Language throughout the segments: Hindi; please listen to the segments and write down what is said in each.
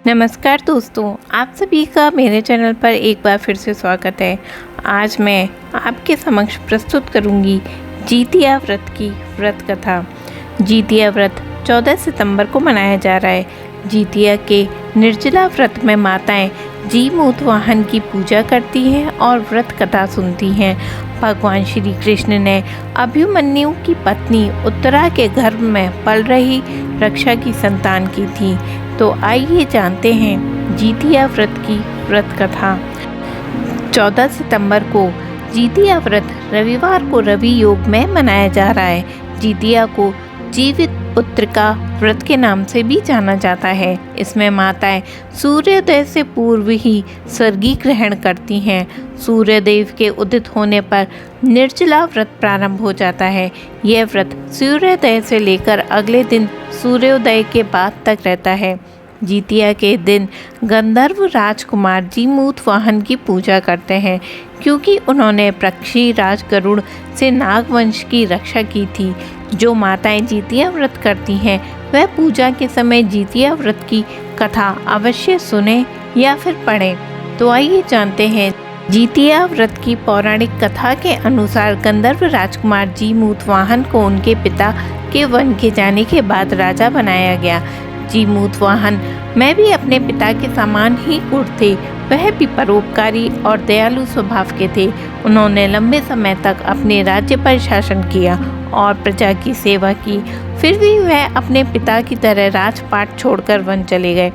नमस्कार दोस्तों, आप सभी का मेरे चैनल पर एक बार फिर से स्वागत है। आज मैं आपके समक्ष प्रस्तुत करूंगी जितिया व्रत की व्रत कथा। जितिया व्रत 14 सितंबर को मनाया जा रहा है। जितिया के निर्जला व्रत में माताएं जीमूत वाहन की पूजा करती हैं और व्रत कथा सुनती हैं। भगवान श्री कृष्ण ने अभिमन्यु की पत्नी उत्तरा के गर्भ में पल रही रक्षा की संतान की थी। तो आइए जानते हैं जितिया व्रत की व्रत कथा। 14 सितंबर को जितिया व्रत रविवार को रवि योग में मनाया जा रहा है। जितिया को जीवित पुत्र का व्रत के नाम से भी जाना जाता है। इसमें माताएं सूर्योदय से पूर्व ही स्वर्गी ग्रहण करती हैं। सूर्यदेव के उदित होने पर निर्जला व्रत प्रारंभ हो जाता है। यह व्रत सूर्योदय से लेकर अगले दिन सूर्योदय के बाद तक रहता है। जितिया के दिन गंधर्व राजकुमार जीमूत वाहन की पूजा करते हैं, क्योंकि उन्होंने पक्षी राज गरुड़ से नागवंश की रक्षा की थी। जो माताएं जितिया व्रत करती हैं वह पूजा के समय जितिया व्रत की कथा अवश्य सुने या फिर पढ़ें। तो आइए जानते हैं जितिया व्रत की पौराणिक कथा के अनुसार गंधर्व राजकुमार जीमूत वाहन को उनके पिता के वन के जाने के बाद राजा बनाया गया। जीमूत वाहन में भी अपने पिता के समान ही गुण थे। वह भी परोपकारी और दयालु स्वभाव के थे। उन्होंने लंबे समय तक अपने राज्य पर शासन किया और प्रजा की सेवा की। फिर भी वह अपने पिता की तरह राजपाट छोड़कर वन चले गए।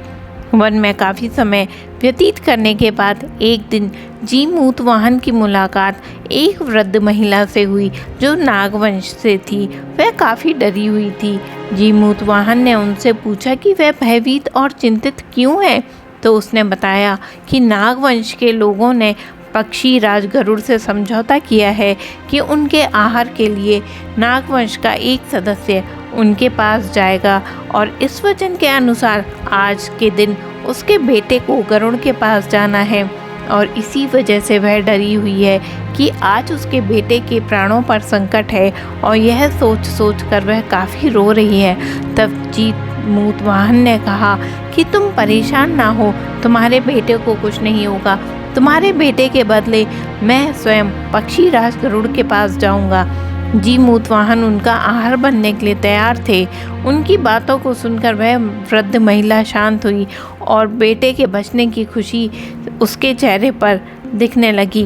वन में काफ़ी समय व्यतीत करने के बाद एक दिन जीमूत वाहन की मुलाकात एक वृद्ध महिला से हुई जो नागवंश से थी। वह काफ़ी डरी हुई थी। जीमूत वाहन ने उनसे पूछा कि वह भयभीत और चिंतित क्यों है। तो उसने बताया कि नागवंश के लोगों ने पक्षी राज गरुड़ से समझौता किया है कि उनके आहार के लिए नागवंश का एक सदस्य उनके पास जाएगा और इस वचन के अनुसार आज के दिन उसके बेटे को गरुड़ के पास जाना है। और इसी वजह से वह डरी हुई है कि आज उसके बेटे के प्राणों पर संकट है और यह सोच सोच कर वह काफ़ी रो रही है। तब जीमूत वाहन ने कहा कि तुम परेशान ना हो, तुम्हारे बेटे को कुछ नहीं होगा। तुम्हारे बेटे के बदले मैं स्वयं पक्षी राज गरुड़ के पास जाऊंगा। जीमूत वाहन उनका आहार बनने के लिए तैयार थे। उनकी बातों को सुनकर वह वृद्ध महिला शांत हुई और बेटे के बचने की खुशी उसके चेहरे पर दिखने लगी।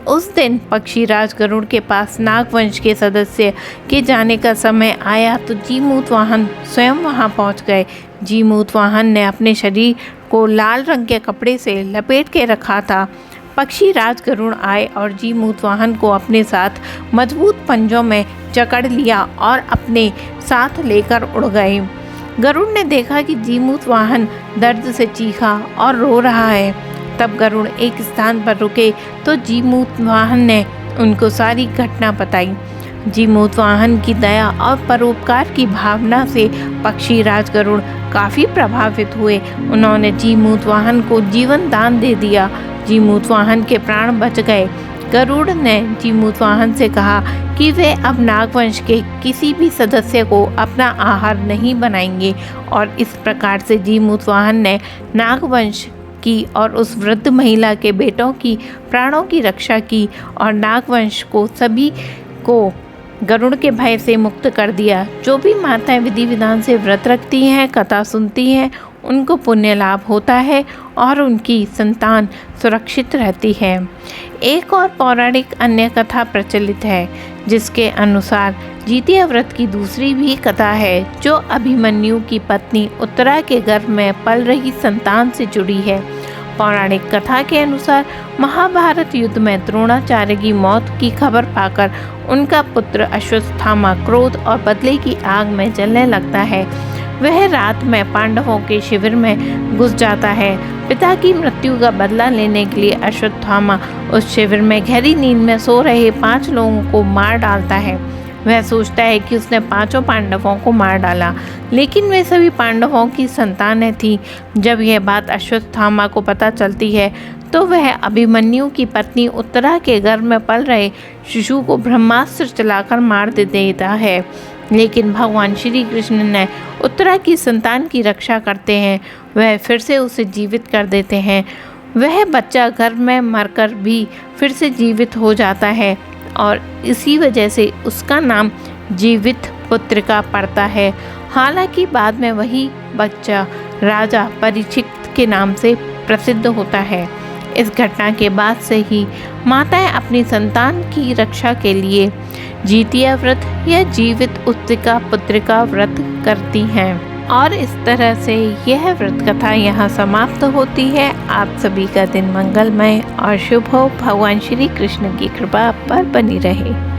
उस दिन पक्षी राज गरुड़ के पास नागवंश के सदस्य के जाने का समय आया तो जीमूत वाहन स्वयं वहां पहुंच गए। जीमूत वाहन ने अपने शरीर को लाल रंग के कपड़े से लपेट के रखा था। पक्षी राज गरुड़ आए और जीमूत वाहन को अपने साथ मजबूत पंजों में जकड़ लिया और अपने साथ लेकर उड़ गए। गरुड़ ने देखा कि जीमूत वाहन दर्द से चीखा और रो रहा है। तब गरुड़ एक स्थान पर रुके तो जीमूत वाहन ने उनको सारी घटना बताई। जीमूत वाहन की दया और परोपकार की भावना से पक्षी राज गरुड़ काफ़ी प्रभावित हुए। उन्होंने जीमूत वाहन को जीवन दान दे दिया। जीमूत वाहन के प्राण बच गए। गरुड़ ने जीमूत वाहन से कहा कि वे अब नागवंश के किसी भी सदस्य को अपना आहार नहीं बनाएंगे और इस प्रकार से जीमूत वाहन ने नागवंश की और उस वृद्ध महिला के बेटों की प्राणों की रक्षा की और नागवंश को सभी को गरुड़ के भय से मुक्त कर दिया। जो भी माताएं विधि विधान से व्रत रखती हैं, कथा सुनती हैं, उनको पुण्य लाभ होता है और उनकी संतान सुरक्षित रहती है। एक और पौराणिक अन्य कथा प्रचलित है जिसके अनुसार जितिया व्रत की दूसरी भी कथा है जो अभिमन्यु की पत्नी उत्तरा के गर्भ में पल रही संतान से जुड़ी है। पौराणिक कथा के अनुसार महाभारत युद्ध में द्रोणाचार्य की मौत की खबर पाकर उनका पुत्र अश्वत्थामा क्रोध और बदले की आग में जलने लगता है। वह रात में पांडवों के शिविर में घुस जाता है। पिता की मृत्यु का बदला लेने के लिए अश्वत्थामा उस शिविर में गहरी नींद में सो रहे 5 लोगों को मार डालता है। वह सोचता है कि उसने 5 पांडवों को मार डाला, लेकिन वे सभी पांडवों की संतानें थीं। जब यह बात अश्वत्थामा को पता चलती है तो वह अभिमन्यु की पत्नी उत्तरा के गर्भ में पल रहे शिशु को ब्रह्मास्त्र चलाकर मार देता है। लेकिन भगवान श्री कृष्ण ने उत्तरा की संतान की रक्षा करते हैं। वह फिर से उसे जीवित कर देते हैं। वह बच्चा गर्भ में मरकर भी फिर से जीवित हो जाता है और इसी वजह से उसका नाम जीवित पुत्रिका पड़ता है। हालांकि बाद में वही बच्चा राजा परीक्षित के नाम से प्रसिद्ध होता है। इस घटना के बाद से ही माताएं अपनी संतान की रक्षा के लिए जितिया व्रत या जीवित उत्तिका पुत्रिका व्रत करती हैं। और इस तरह से यह व्रत कथा यहाँ समाप्त होती है। आप सभी का दिन मंगलमय और शुभ हो। भगवान श्री कृष्ण की कृपा आप पर बनी रहे।